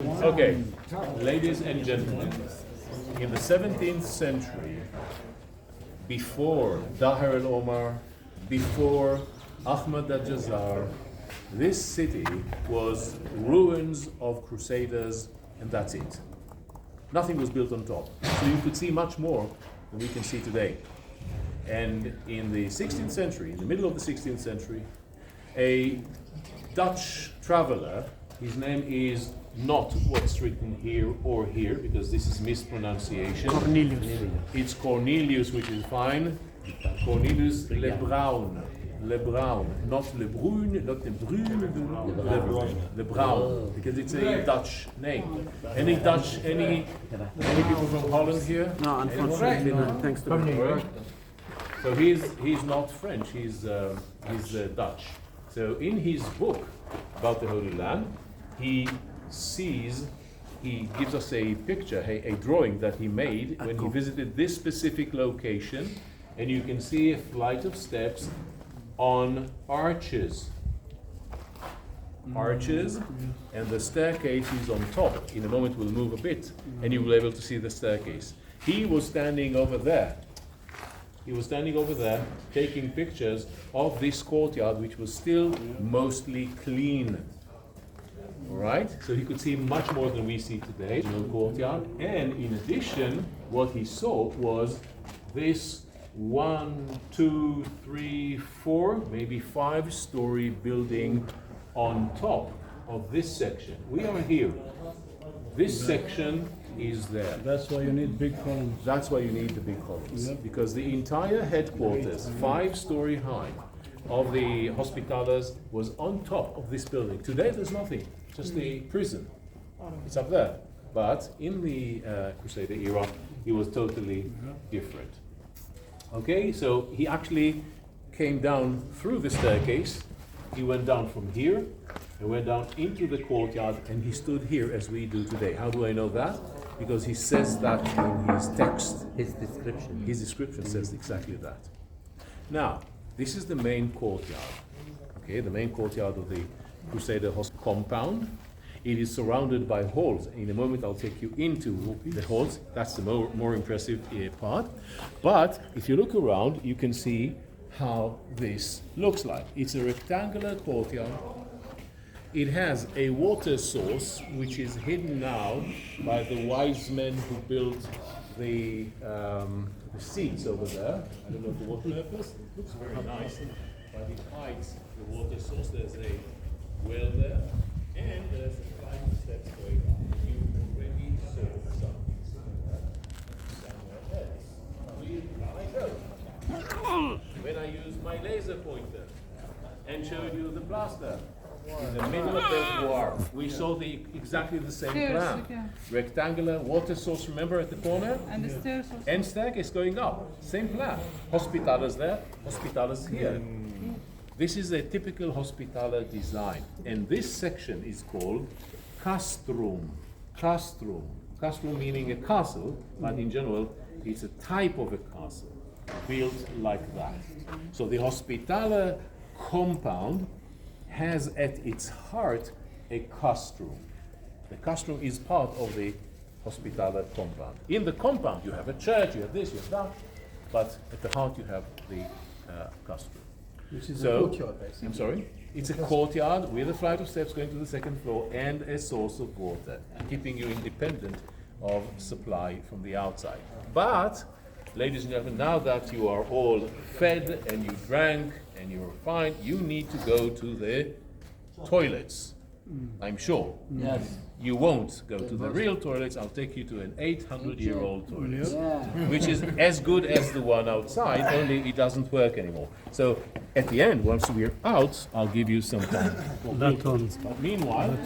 Okay, ladies and gentlemen, in the 17th century, before Daher el-Omar, before Ahmad al-Jazar, this city was ruins of crusaders, and that's it. Nothing was built on top. So you could see much more than we can see today. And in the 16th century, in the middle of the 16th century, a Dutch traveler, his name is not what's written here or here, because this is mispronunciation. Cornelius. It's Cornelius, which is fine. Cornelius Le Brun. Le Brun. Not Le Brun, not Le Brun. Le Brun. Because it's a Dutch name. Any people from Holland here? No, unfortunately not. Thanks to Right. So he's not French, he's Dutch. So in his book about the Holy Land, he gives us a picture, a drawing that he made when he visited this specific location, and you can see a flight of steps on arches. And the staircase is on top. In a moment we'll move a bit, and you will be able to see the staircase. He was standing over there. Taking pictures of this courtyard, which was still mostly clean. All right, so he could see much more than we see today in the courtyard. And in addition, what he saw was this 1, 2, 3, 4, maybe 5-story building on top of this section. We are here. This section is there. That's why you need big columns. That's why you need the big columns. Because the entire headquarters, 5-story high, of the Hospitallers was on top of this building. Today there's nothing, just the prison. It's up there. But in the Crusader era, it was totally different. Okay, so he actually came down through the staircase. He went down from here and went down into the courtyard, and he stood here as we do today. How do I know that? Because he says that in his text. His description. His description says exactly that. Now, this is the main courtyard. Okay, the main courtyard of the Crusader compound. It is surrounded by halls. In a moment I'll take you into the halls. That's the more impressive part. But if you look around, you can see how this looks like. It's a rectangular courtyard. It has a water source which is hidden now by the wise men who built the seats over there. I don't know for what purpose. It looks very nice, but it hides the water source. There's a well there, and there's a flight of steps going up. You already saw somewhere else. When I use my laser pointer and showed you the plaster. In the middle of the dwarf, we saw exactly the same plan. Yeah. Rectangular water source, remember, at the corner? And the stairs also. And staircase going up. Same plan. Hospitallers there, hospitallers here. This is a typical hospitaller design. And this section is called castrum. Castrum. Castrum meaning a castle, but in general, it's a type of a castle built like that. So the hospitaller compound has at its heart a castrum. The castrum is part of the hospitaller compound. In the compound you have a church, you have this, you have that, but at the heart you have the castrum. Which is So, a courtyard, basically. I'm sorry? It's a courtyard with a flight of steps going to the second floor and a source of water, keeping you independent of supply from the outside. But, ladies and gentlemen, now that you are all fed and you drank and you're fine, you need to go to the toilets, I'm sure. Yes. You won't go to the real toilets. I'll take you to an 800-year-old toilet, which is as good as the one outside, only it doesn't work anymore. So at the end, once we're out, I'll give you some time. But meanwhile,